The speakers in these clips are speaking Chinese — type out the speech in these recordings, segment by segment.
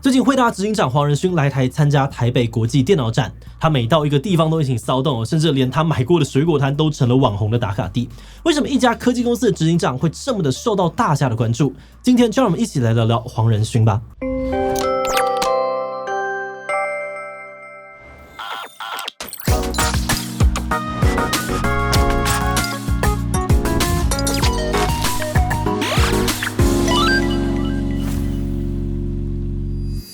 最近辉达执行长黄仁勋来台参加台北国际电脑展，他每到一个地方都引起骚动，甚至连他买过的水果摊都成了网红的打卡地。为什么一家科技公司的执行长会这么的受到大家的关注？今天就让我们一起来聊聊黄仁勋吧。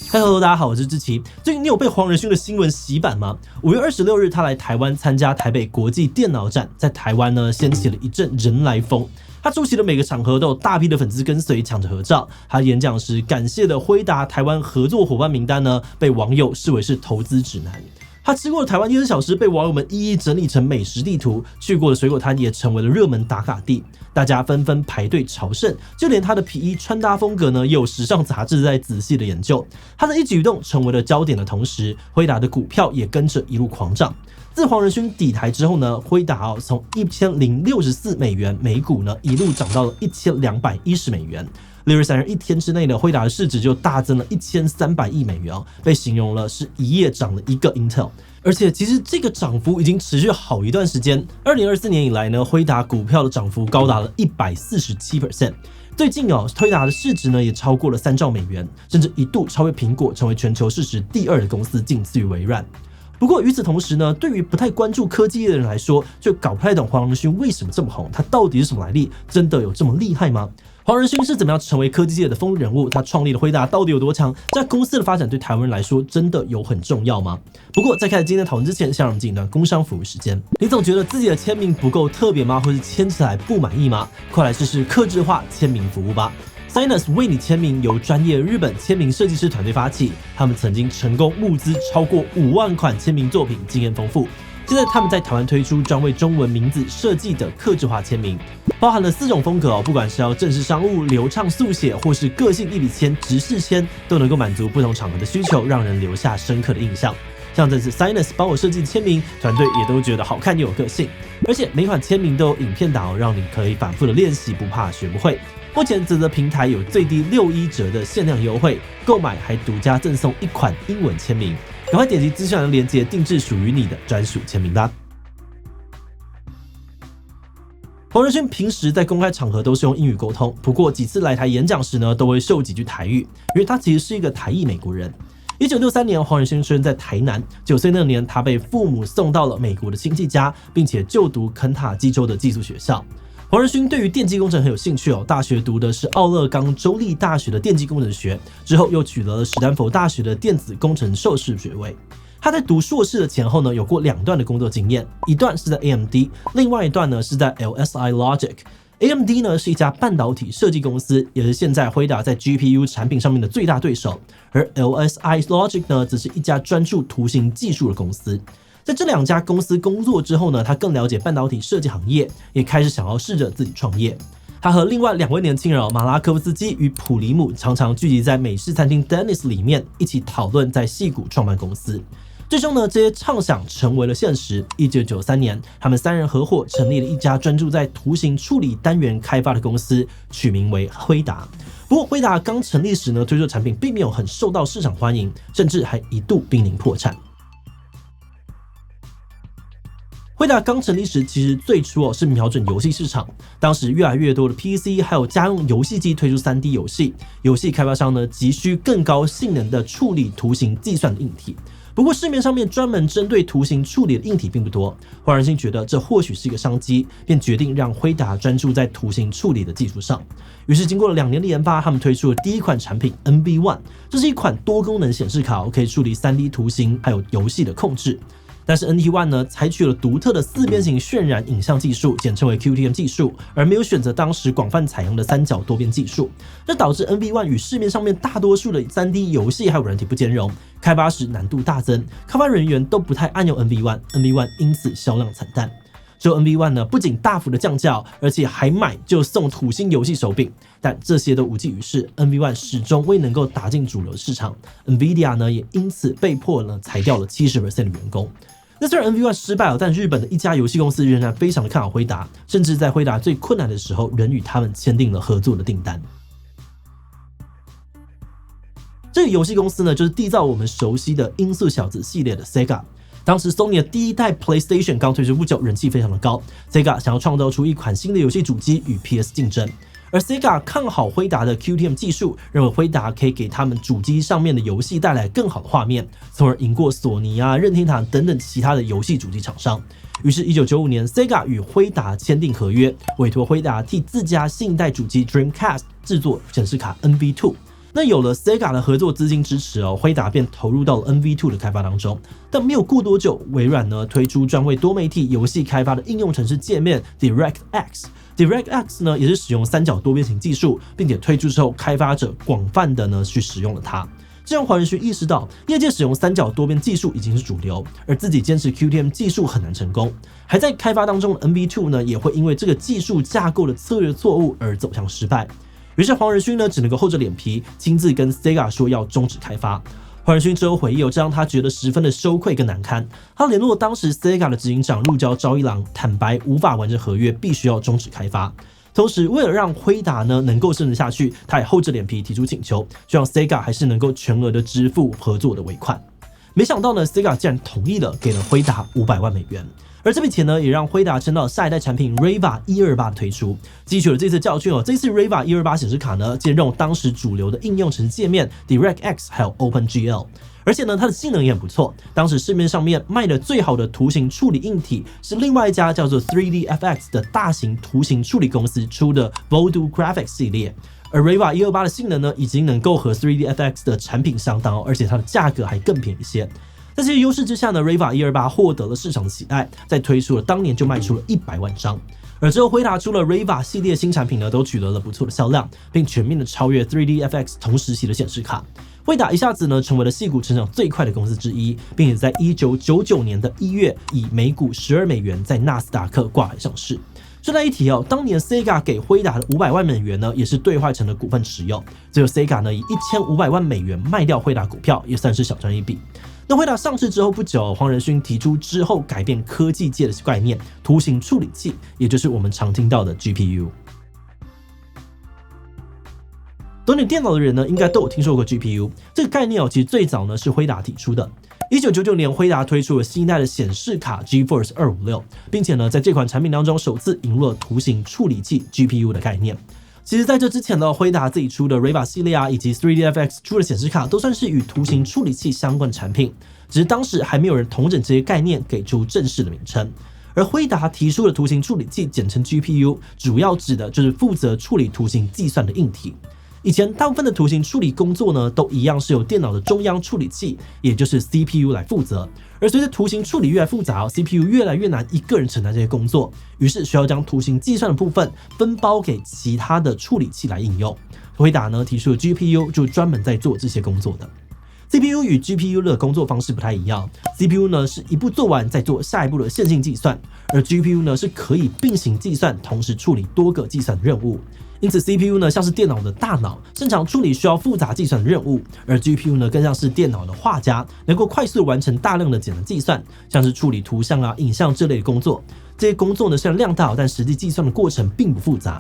Hello， 大家好，我是志奇。最近你有被黄仁勋的新闻洗版吗？5月26日，他来台湾参加台北国际电脑展，在台湾呢掀起了一阵人来疯。他出席的每个场合都有大批的粉丝跟随抢着合照。他演讲时感谢的辉达台湾合作伙伴名单呢，被网友视为是投资指南。他吃过的台湾24小时被网友们一一整理成美食地图，去过的水果摊也成为了热门打卡地，大家纷纷排队朝圣，就连他的皮衣穿搭风格呢，也有时尚杂志在仔细的研究。他的一举一动成为了焦点的同时，辉达的股票也跟着一路狂涨。自黄仁勋抵台之后呢，辉达从1064美元每股呢，一路涨到了1210美元。6月3日一天之内呢，辉达的市值就大增了1300亿美元，被形容了是一夜涨了一个 Intel。而且其实这个涨幅已经持续好一段时间。2024年以来呢，辉达股票的涨幅高达了147%。最近辉达的市值呢也超过了3兆美元，甚至一度超越苹果，成为全球市值第2的公司，仅次于微软。不过与此同时呢，对于不太关注科技业的人来说，就搞不太懂黄仁勋为什么这么红，他到底是什么来历？真的有这么厉害吗？黄仁勋是怎么样成为科技界的风云人物？他创立的辉达到底有多强？这家公司的发展对台湾人来说真的有很重要吗？不过在开始今天的讨论之前，先让我们进一段工商服务时间。你总觉得自己的签名不够特别吗？或是签起来不满意吗？快来试试客制化签名服务吧。Sinus 为你签名由专业日本签名设计师团队发起，他们曾经成功募资超过5万款签名作品，经验丰富。现在他们在台湾推出专为中文名字设计的客制化签名，包含了4种风格不管是要正式商务、流畅速写，或是个性一笔签、直视签，都能够满足不同场合的需求，让人留下深刻的印象。像这次 Sinus 帮我设计的签名，团队也都觉得好看又有个性，而且每款签名都有影片档让你可以反复的练习，不怕学不会。目前泽泽平台有最低61折的限量优惠，购买还独家赠送1款英文签名，赶快点击资讯栏的链接，定制属于你的专属签名吧。黄仁勋平时在公开场合都是用英语沟通，不过几次来台演讲时呢，都会秀几句台语，因为他其实是一个台裔美国人。1963年，黄仁勋出生在台南，9岁那年他被父母送到了美国的亲戚家，并且就读肯塔基州的寄宿学校。黄仁勋对于电机工程很有兴趣大学读的是奥勒冈州立大学的电机工程学，之后又取得了史丹佛大学的电子工程硕士学位。他在读硕士的前后呢，有过2段的工作经验，一段是在 AMD， 另外一段呢是在 LSI Logic。AMD 呢是一家半导体设计公司，也是现在辉达在 GPU 产品上面的最大对手，而 LSI Logic 呢则是一家专注图形技术的公司。在这2家公司工作之后呢，他更了解半导体设计行业，也开始想要试着自己创业。他和另外2位年轻人马拉科夫斯基与普里姆常常聚集在美式餐厅 Dennis 里面，一起讨论在矽谷创办公司。最终呢，这些畅想成为了现实。1993年，他们3人合伙成立了一家专注在图形处理单元开发的公司，取名为辉达。不过，辉达刚成立时呢，推出的产品并没有很受到市场欢迎，甚至还一度濒临破产。辉达刚成立时，其实最初是瞄准游戏市场。当时越来越多的 PC 还有家用游戏机推出 3D 游戏，游戏开发商呢急需更高性能的处理图形计算的硬体。不过市面上面专门针对图形处理的硬体并不多，黄仁勋觉得这或许是一个商机，便决定让辉达专注在图形处理的技术上。于是经过了2年的研发，他们推出了第一款产品 NB1， 这是一款多功能显示卡，可以处理 3D 图形还有游戏的控制。但是 NT1 呢，采取了独特的4边形渲染影像技术，简称为 QTM 技术，而没有选择当时广泛采用的3角多边技术。这导致 NB1 与市面上面大多数的 3D 游戏还有软体不兼容，开发时难度大增，开发人员都不太爱用 NB1 因此销量惨淡。之后 NB1 呢，不仅大幅的降价，而且还买就送土星游戏手柄，但这些都无济于事。NB1 始终未能够打进主流市场 ，NVIDIA 呢也因此被迫呢裁掉了70% 的员工。那虽然 NV1 失败了，但日本的一家游戏公司仍然非常的看好辉达，甚至在辉达最困难的时候，仍与他们签订了合作的订单。这个游戏公司呢，就是缔造我们熟悉的音速小子系列的 Sega。当时 Sony 的第一代 PlayStation 刚推出不久，人气非常的高。Sega 想要创造出一款新的游戏主机与 PS 竞争，而 Sega 看好辉达的 QTM 技术，认为辉达可以给他们主机上面的游戏带来更好的画面，从而赢过索尼啊、任天堂等等其他的游戏主机厂商。于是1995年 Sega 与辉达签订合约，委托辉达替自家新一代主机 Dreamcast 制作显示卡 NV2。那有了 Sega 的合作资金支持辉达便投入到了 NV2 的开发当中。但没有过多久，微软呢推出专为多媒体游戏开发的应用程式界面 DirectX。DirectX 呢也是使用三角多边形技术，并且推出之后，开发者广泛的呢去使用了它。这让黄仁勋意识到，业界使用三角多边技术已经是主流，而自己坚持 QTM 技术很难成功。还在开发当中的 NV2 呢，也会因为这个技术架构的策略错误而走向失败。于是黄仁勋呢只能够厚着脸皮亲自跟 Sega 说要终止开发。黄仁勋之后回忆这让他觉得十分的羞愧跟难堪。他联络当时 Sega 的执行长入交昭一郎，坦白无法完成合约，必须要终止开发。同时，为了让辉达呢能够生存下去，他也厚着脸皮提出请求，希望 Sega 还是能够全额的支付合作的尾款。没想到呢 ，Sega 竟然同意了，给了辉达500万美元。而这笔钱呢，也让辉达撑到下一代产品 Reva 128的推出。汲取了这次教训这次 Reva 128显示卡呢，兼容当时主流的应用程式界面 DirectX 还有 OpenGL。而且呢，它的性能也很不错。当时市面上面卖的最好的图形处理硬体是另外一家叫做 3DFX 的大型图形处理公司出的 Voodoo Graphics 系列。而 Reva 128的性能呢，已经能够和 3DFX 的产品相当而且它的价格还更便宜一些。在这些优势之下呢 ，Reva 128获得了市场的喜爱，在推出了当年就卖出了100万张。而之后辉达出了 Reva 系列新产品呢，都取得了不错的销量，并全面的超越 3DFX 同时期的显示卡。辉达一下子呢成为了矽谷成长最快的公司之一，并且在1999年的1月以每股12美元在纳斯达克挂牌上市。顺带一提当年 Sega 给辉达的500万美元呢，也是兑换成了股份持有。最后 Sega 呢以1500万美元卖掉辉达股票，也算是小赚一笔。那辉达上市之后不久，黄仁勋提出之后改变科技界的概念，图形处理器，也就是我们常听到的 GPU。懂点电脑的人呢，应该都有听说过 GPU 这个概念其实最早呢是辉达提出的。1999年，辉达推出了新一代的显示卡 GeForce 256，并且呢在这款产品当中首次引入了图形处理器 GPU 的概念。其实在这之前呢，辉达自己出的 Reva 系列以及 3DFX 出的显示卡都算是与图形处理器相关的产品，只是当时还没有人统整这些概念给出正式的名称。而辉达提出的图形处理器简称 GPU， 主要指的就是负责处理图形计算的硬体。以前大部分的图形处理工作呢，都一样是由电脑的中央处理器，也就是 CPU 来负责。而随着图形处理越来复杂，CPU 越来越难一个人承担这些工作，于是需要将图形计算的部分分包给其他的处理器来应用。辉达呢提出的 GPU 就专门在做这些工作的。CPU 与 GPU 的工作方式不太一样 ，CPU 呢是一步做完再做下一步的线性计算，而 GPU 呢是可以并行计算，同时处理多个计算任务。因此 CPU 呢像是电脑的大脑，擅长处理需要复杂计算的任务，而 GPU 呢更像是电脑的画家，能够快速完成大量的简单计算，像是处理图像影像这类的工作。这些工作呢虽然量大，但实际计算的过程并不复杂。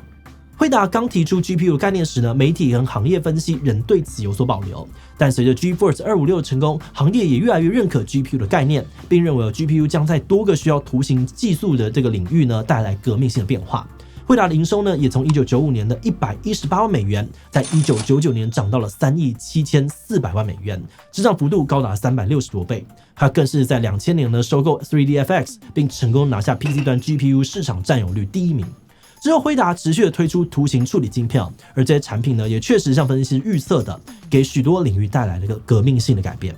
辉达刚提出 GPU 的概念时呢，媒体和行业分析仍对此有所保留。但随着 GeForce 256的成功，行业也越来越认可 GPU 的概念，并认为 GPU 将在多个需要图形技术的这个领域呢带来革命性的变化。辉达的营收呢，也从1995年的118万美元，在1999年涨到了3亿7400万美元，增长幅度高达360多倍。它更是在2000年呢收购 3DFX， 并成功拿下 PC 端 GPU 市场占有率第1名。之后，辉达持续的推出图形处理晶片，而这些产品呢，也确实像分析师预测的，给许多领域带来了一个革命性的改变。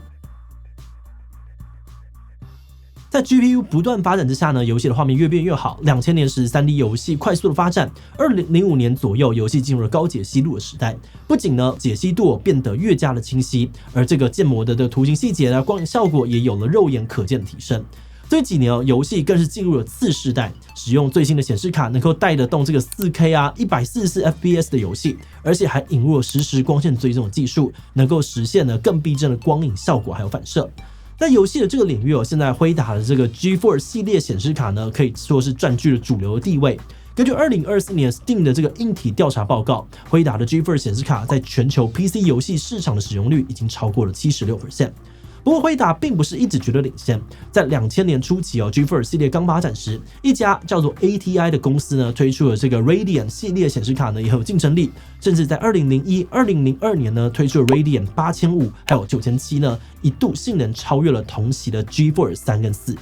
在 GPU 不断发展之下呢，游戏的画面越变越好。2000年时 3D 游戏快速的发展，2005年左右，游戏进入了高解析度的时代。不仅呢解析度变得越加的清晰，而这个建模的图形细节光影效果也有了肉眼可见的提升。这几年游戏更是进入了次世代，使用最新的显示卡能够带得动这个 4K 144 FPS 的游戏，而且还引入了实时光线追踪的技术，能够实现呢更逼真的光影效果还有反射。在游戏的这个领域现在辉达的这个 GeForce 系列显示卡呢，可以说是占据了主流的地位。根据2024年 Steam 的这个硬体调查报告，辉达的 GeForce 显示卡在全球 PC 游戏市场的使用率已经超过了76%。不过辉达并不是一直觉得领先，在2000年初期GeForce 系列刚发展时，一家叫做 ATI 的公司呢推出了这个 Radeon 系列显示卡呢也很有竞争力，甚至在2001、2002年呢推出了 Radeon 8500还有9700呢，一度性能超越了同期的 GeForce 3跟4。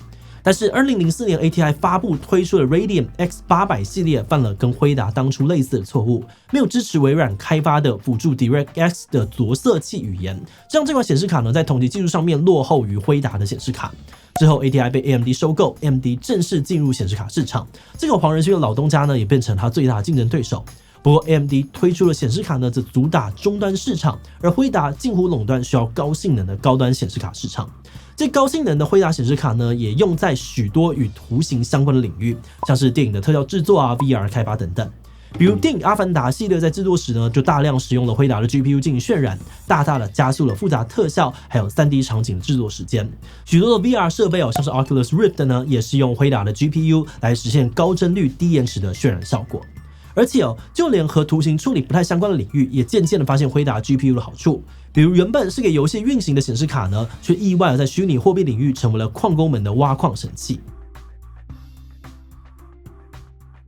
但是2004年 ATI 发布推出的 Radeon X800 系列犯了跟辉达当初类似的错误，没有支持微软开发的辅助 DirectX 的着色器语言，这样这款显示卡呢在同级技术上面落后于辉达的显示卡。之后 ATI 被 AMD 收购 ，AMD 正式进入显示卡市场，这个黄仁勋的老东家呢也变成他最大的竞争对手。不过 AMD 推出的显示卡呢则主打终端市场，而辉达近乎垄断需要高性能的高端显示卡市场。这高性能的辉达显示卡呢，也用在许多与图形相关的领域，像是电影的特效制作VR 开发等等。比如电影《阿凡达》系列在制作时呢，就大量使用了辉达的 GPU 进行渲染，大大的加速了复杂特效还有 3D 场景的制作时间。许多的 VR 设备像是 Oculus Rift 呢，也是用辉达的 GPU 来实现高帧率、低延迟的渲染效果。而且就连和图形处理不太相关的领域，也渐渐的发现辉达 GPU 的好处。比如原本是给游戏运行的显示卡呢，却意外的在虚拟货币领域成为了矿工们的挖矿神器。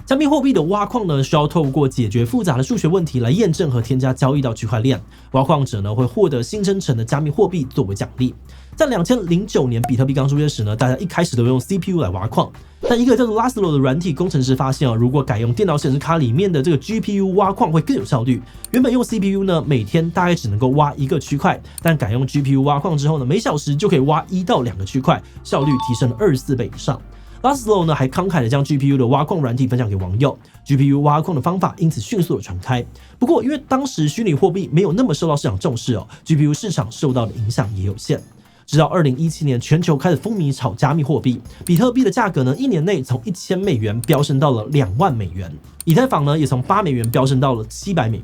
加密货币的挖矿呢，需要透过解决复杂的数学问题来验证和添加交易到区块链。挖矿者呢会获得新生成的加密货币作为奖励。在2009年比特币刚出现时呢，大家一开始都用 CPU 来挖矿，但一个叫做 Laszlo 的软体工程师发现如果改用电脑显示卡里面的这个 GPU 挖矿会更有效率。原本用 CPU 呢，每天大概只能够挖1个区块，但改用 GPU 挖矿之后呢，每小时就可以挖1到2个区块，效率提升了24倍以上。Laszlo 呢还慷慨的将 GPU 的挖矿软体分享给网友 ，GPU 挖矿的方法因此迅速的传开。不过因为当时虚拟货币没有那么受到市场重视，GPU 市场受到的影响也有限。直到2017年，全球开始风靡炒加密货币，比特币的价格呢，1年内从$1000飙升到了$2万，以太坊呢也从$8飙升到了$700。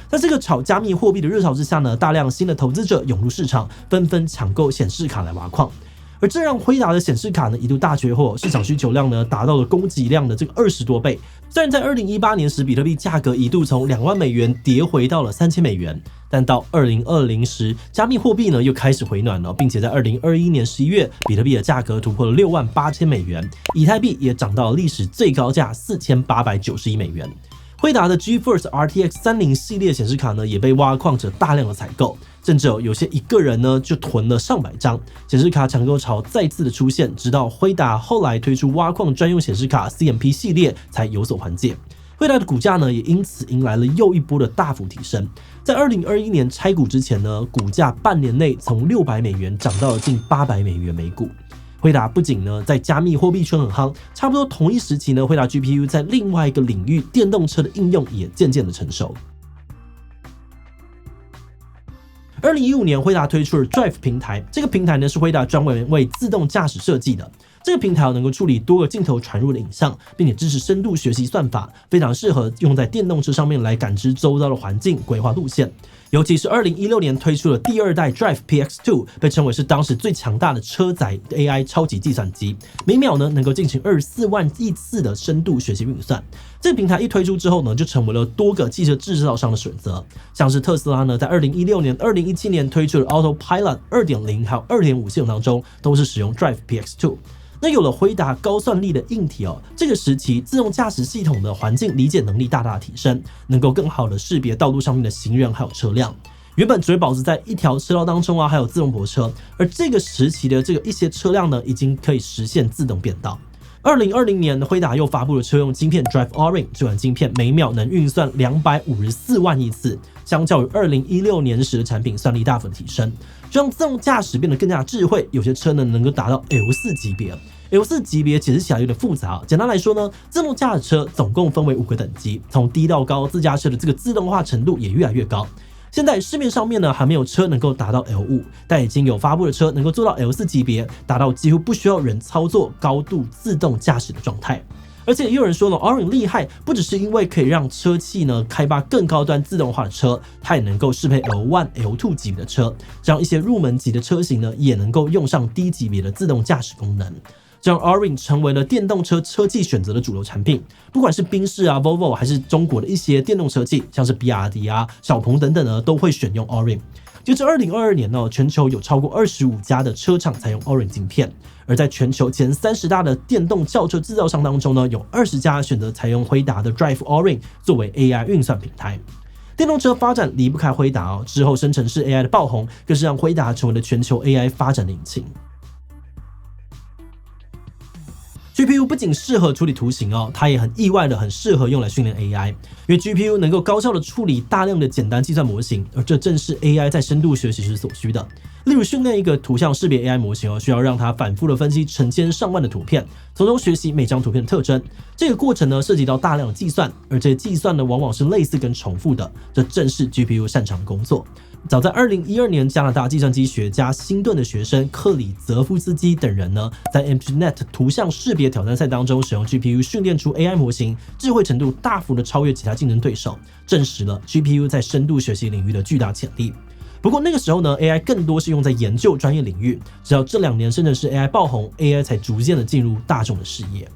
在这个炒加密货币的热潮之下呢，大量新的投资者涌入市场，纷纷抢购显示卡来挖矿。而这让辉达的显示卡呢一度大缺货，市场需求量呢达到了供给量的这个20多倍。虽然在2018年时，比特币价格一度从$2万跌回到了$3000，但到2020时，加密货币呢又开始回暖了，并且在2021年11月，比特币的价格突破了$68000，以太币也涨到了历史最高价$4891。辉达的 GeForce RTX 30系列显示卡呢，也被挖矿者大量的采购，甚至有些一个人呢就囤了上百张。显示卡抢购潮再次的出现，直到辉达后来推出挖矿专用显示卡 CMP 系列才有所缓解。辉达的股价呢也因此迎来了又一波的大幅提升。在2021年拆股之前呢，股价半年内从$600涨到了近$800每股。辉达不仅呢在加密货币圈很夯，差不多同一时期呢，辉达 GPU 在另外一个领域电动车的应用也渐渐的成熟。2015年，辉达推出了 Drive 平台，这个平台呢是辉达专门为自动驾驶设计的。这个平台能够处理多个镜头传入的影像，并且支持深度学习算法，非常适合用在电动车上面来感知周遭的环境、规划路线。尤其是2016年推出的第2代 Drive PX2， 被称为是当时最强大的车载 AI 超级计算机，每秒呢能够进行24万亿次的深度学习运算。这个平台一推出之后呢，就成为了多个汽车制造商的选择，像是特斯拉呢，在2016年、2017年推出的 Autopilot 2.0 还有 2.5 系统当中，都是使用 Drive PX2。那有了辉达高算力的硬体这个时期自动驾驶系统的环境理解能力大大提升，能够更好的识别道路上面的行人还有车辆。原本只会保持在一条车道当中还有自动泊车，而这个时期的这个一些车辆呢，已经可以实现自动变道。2020年，辉达又发布了车用晶片 Drive Orin， 这款晶片每秒能运算254万亿次，相较于2016年时的产品算力大幅提升，就让自动驾驶变得更加智慧。有些车呢能够达到 L4 级别。L4 级别解释起来有点复杂，简单来说呢，自动驾驶车总共分为5个等级，从低到高，自驾车的这个自动化程度也越来越高。现在市面上面呢还没有车能够达到 L5， 但已经有发布的车能够做到 L4 级别，达到几乎不需要人操作、高度自动驾驶的状态。而且也有人说了 ，Orin 厉害，不只是因为可以让车企呢开发更高端自动化的车，它也能够适配 L1、L2 级别的车，这样一些入门级的车型呢也能够用上低级别的自动驾驶功能。这让 Orin 成为了电动车车技选择的主流产品。不管是宾士啊、Volvo 还是中国的一些电动车技，像是比亚迪啊、小鹏等等呢，都会选用 Orin。截至2022年呢，全球有超过25家的车厂采用 Orin 晶片，而在全球前30大的电动轿车制造商当中呢，有20家选择采用辉达的 Drive Orin 作为 AI 运算平台。电动车发展离不开辉达之后生成式 AI 的爆红，更是让辉达成为了全球 AI 发展的引擎。GPU 不仅适合处理图形它也很意外的很适合用来训练 AI， 因为 GPU 能够高效的处理大量的简单计算模型，而这正是 AI 在深度学习时所需的。例如训练一个图像识别 AI 模型需要让它反复的分析成千上万的图片，从中学习每张图片的特征。这个过程呢涉及到大量的计算，而这些计算呢往往是类似跟重复的，这正是 GPU 擅长的工作。早在2012年，加拿大计算机学家辛顿的学生克里泽夫斯基等人呢，在 AmGNet 图像识别挑战赛当中，使用 GPU 训练出 AI 模型，智慧程度大幅的超越其他竞争对手，证实了 GPU 在深度学习领域的巨大潜力。不过那个时候呢 ，AI 更多是用在研究专业领域，直到这2年生成式 AI 爆红 ，AI 才逐渐的进入大众的视野。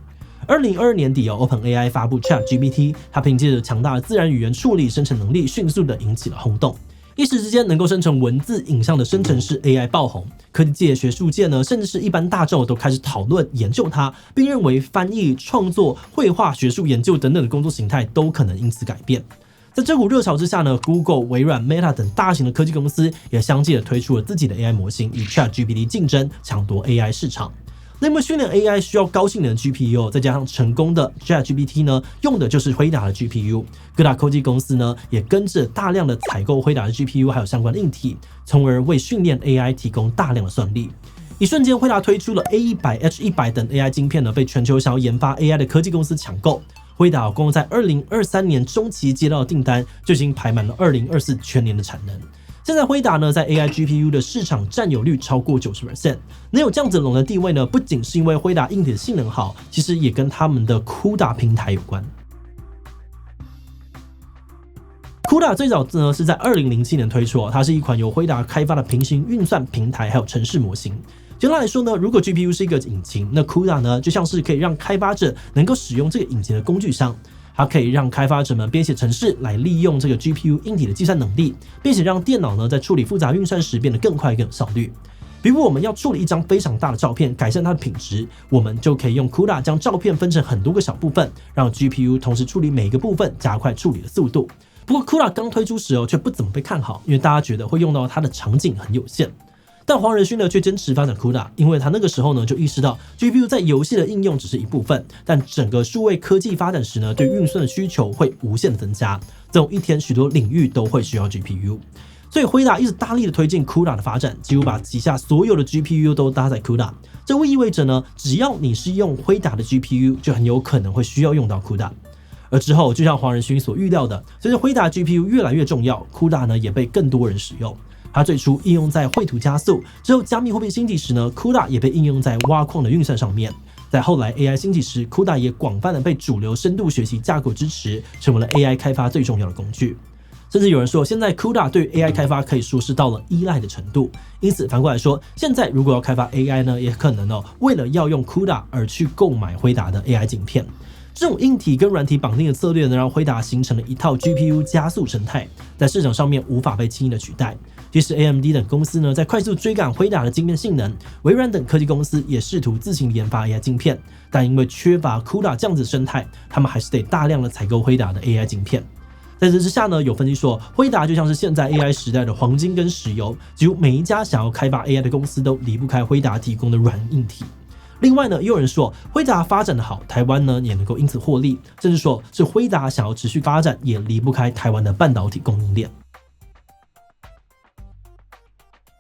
2022年底OpenAI 发布 ChatGPT， 它凭借着强大的自然语言处理生成能力，迅速的引起了轰动。一时之间能够生成文字、影像的生成式 AI 爆红，科技界、学术界呢，甚至是一般大众都开始讨论研究它，并认为翻译、创作、绘画、学术研究等等的工作形态都可能因此改变。在这股热潮之下呢 ，Google、微软、Meta 等大型的科技公司也相继的推出了自己的 AI 模型，与 ChatGPT 竞争，抢夺 AI 市场。那么训练 AI 需要高性能的 GPU， 再加上成功的 ChatGPT 呢，用的就是辉达的 GPU。各大科技公司呢，也跟着大量的采购辉达的 GPU， 还有相关的硬体，从而为训练 AI 提供大量的算力。一瞬间，辉达推出了 A100、H100 等 AI 晶片呢，被全球想要研发 AI 的科技公司抢购。辉达光在2023年中期接到的订单，就已经排满了2024全年的产能。现在辉达呢，在 AI GPU 的市场占有率超过 90%， 能有这样子龙的地位呢，不仅是因为辉达硬体的性能好，其实也跟他们的 CUDA 平台有关。CUDA 最早呢是在2007年推出，它是一款由辉达开发的平行运算平台，还有程式模型。简单来说呢，如果 GPU 是一个引擎，那 CUDA 呢就像是可以让开发者能够使用这个引擎的工具箱。它可以让开发者们编写程式来利用这个 GPU 硬体的计算能力，并且让电脑呢在处理复杂运算时变得更快更有效率。比如我们要处理一张非常大的照片，改善它的品质，我们就可以用 CUDA 将照片分成很多个小部分，让 GPU 同时处理每一个部分，加快处理的速度。不过 CUDA 刚推出时却不怎么被看好，因为大家觉得会用到它的场景很有限。但黄仁勋呢却坚持发展 CUDA， 因为他那个时候呢就意识到 GPU 在游戏的应用只是一部分，但整个数位科技发展时呢，对运算的需求会无限的增加，这种一天许多领域都会需要 GPU。所以辉达一直大力的推进 CUDA 的发展，几乎把旗下所有的 GPU 都搭载 CUDA。这会意味着呢，只要你是用辉达的 GPU， 就很有可能会需要用到 CUDA。而之后，就像黄仁勋所预料的，随着辉达 GPU 越来越重要 ，CUDA 呢也被更多人使用。它最初应用在绘图加速，之后加密货币兴起时呢 ，CUDA 也被应用在挖矿的运算上面。在后来 AI 兴起时 ，CUDA 也广泛的被主流深度学习架构支持，成为了 AI 开发最重要的工具。甚至有人说，现在 CUDA 对于 AI 开发可以说是到了依赖的程度。因此反过来说，现在如果要开发 AI 呢，也可能为了要用 CUDA 而去购买辉达的 AI 晶片。这种硬体跟软体绑定的策略呢，让辉达形成了一套 GPU 加速生态，在市场上面无法被轻易的取代。即使 AMD 等公司呢在快速追赶辉达的晶片性能，微软等科技公司也试图自行研发 AI 晶片，但因为缺乏 CUDA 这样子的生态，他们还是得大量的采购辉达的 AI 晶片。在这之下呢，有分析说，辉达就像是现在 AI 时代的黄金跟石油，几乎每一家想要开发 AI 的公司都离不开辉达提供的软硬体。另外呢，也有人说辉达发展的好，台湾呢也能够因此获利，甚至说是辉达想要持续发展，也离不开台湾的半导体供应链。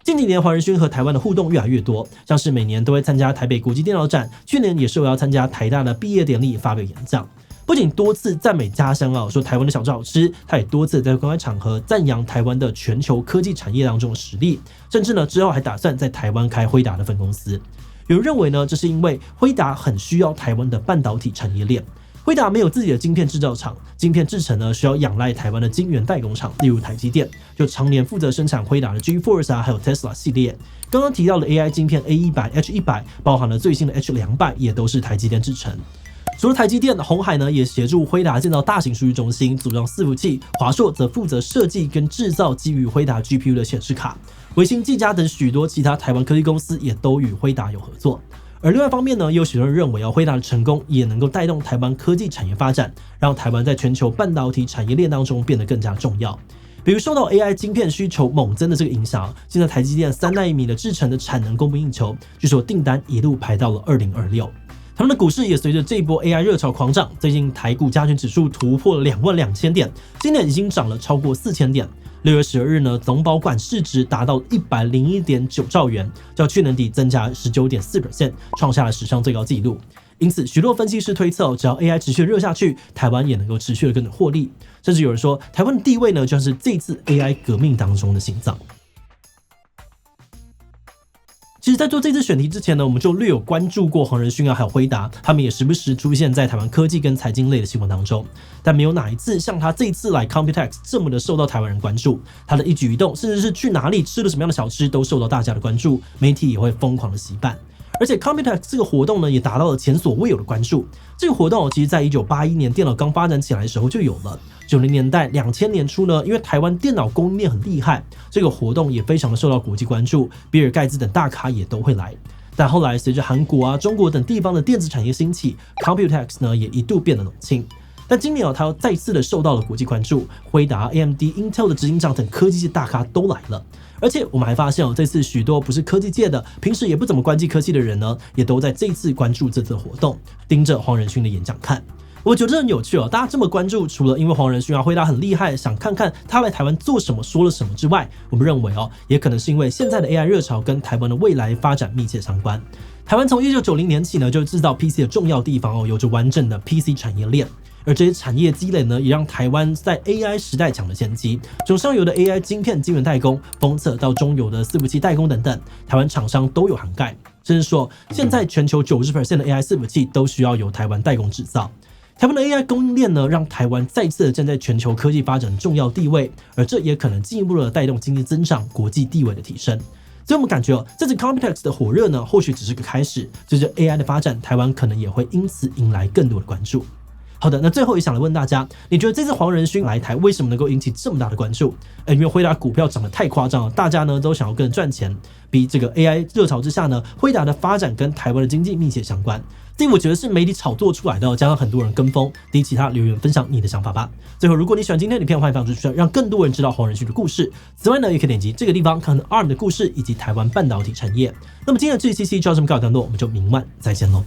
近几年，黄仁勋和台湾的互动越来越多，像是每年都会参加台北国际电脑展，去年也是我要参加台大的毕业典礼发表演讲。不仅多次赞美家乡说台湾的小吃好吃，他也多次在公开场合赞扬台湾的全球科技产业当中的实力，甚至呢之后还打算在台湾开辉达的分公司。有人认为呢，这是因为辉达很需要台湾的半导体产业链。辉达没有自己的晶片制造厂，晶片制程呢需要仰赖台湾的晶圆代工厂，例如台积电，就常年负责生产辉达的 GeForce 还有 Tesla 系列。刚刚提到的 AI 晶片 A100、H100，包含了最新的 H200，也都是台积电制成。除了台积电，鸿海呢也协助辉达建造大型数据中心，组装伺服器。华硕则负责设计跟制造基于辉达 GPU 的显示卡。微星、技嘉等许多其他台湾科技公司也都与辉达有合作。而另外一方面呢，有许多人认为辉达的成功也能够带动台湾科技产业发展，让台湾在全球半导体产业链当中变得更加重要。比如受到 AI 晶片需求猛增的这个影响，现在台积电3奈米的制程的产能供不应求，据说订单一路排到了2026。台湾的股市也随着这一波 AI 热潮狂涨，最近台股加权指数突破了22000点，今年已经涨了超过4000点。6月12日呢，总保管市值达到 101.9 兆元，较去年底增加 19.4%， 创下了史上最高纪录。因此，许多分析师推测，只要 AI 持续热下去，台湾也能够持续的跟着获利。甚至有人说，台湾的地位呢，就像是这次 AI 革命当中的心脏。其实，在做这次选题之前呢，我们就略有关注过黄仁勋还有辉达，他们也时不时出现在台湾科技跟财经类的新闻当中，但没有哪一次像他这一次来 Computex 这么的受到台湾人关注。他的一举一动，甚至是去哪里吃了什么样的小吃，都受到大家的关注，媒体也会疯狂的洗版。而且 Computex 这个活动呢，也达到了前所未有的关注。这个活动其实在1981年电脑刚发展起来的时候就有了。90年代、2000年初呢，因为台湾电脑供应链很厉害，这个活动也非常的受到国际关注，比尔盖茨等大咖也都会来。但后来随着韩国中国等地方的电子产业兴起 ，Computex 呢也一度变得冷清。但今年它又再次的受到了国际关注，辉达、AMD、Intel 的执行长等科技界大咖都来了。而且我们还发现这次许多不是科技界的，平时也不怎么关注科技的人呢，也都在这次关注这次活动，盯着黄仁勋的演讲看。我觉得这很有趣大家这么关注，除了因为黄仁勋辉达很厉害，想看看他来台湾做什么、说了什么之外，我们认为也可能是因为现在的 AI 热潮跟台湾的未来发展密切相关。台湾从1990年起呢，就制造 PC 的重要地方有着完整的 PC 产业链。而这些产业积累呢，也让台湾在 AI 时代抢了先机。从上游的 AI 晶片晶圆代工、封测到中游的伺服器代工等等，台湾厂商都有涵盖。甚至说，现在全球 90% 的 AI 伺服器都需要由台湾代工制造。台湾的 AI 供应链呢，让台湾再次的站在全球科技发展的重要地位，而这也可能进一步的带动经济增长、国际地位的提升。所以我们感觉这次 Computex 的火热呢，或许只是个开始。随着 AI 的发展，台湾可能也会因此迎来更多的关注。好的，那最后也想来问大家，你觉得这次黄仁勋来台为什么能够引起这么大的关注？因为辉达股票涨得太夸张了，大家呢都想要跟着赚钱。比这个 AI 热潮之下呢，辉达的发展跟台湾的经济密切相关。这我觉得是媒体炒作出来的，加上很多人跟风。第一，其他留言分享你的想法吧。最后，如果你喜欢今天的影片，欢迎放出去，让更多人知道黄仁勋的故事。此外呢，也可以点击这个地方看看 ARM 的故事以及台湾半导体产业。那么今天的这一期就到这么告一段落，我们就明晚再见喽。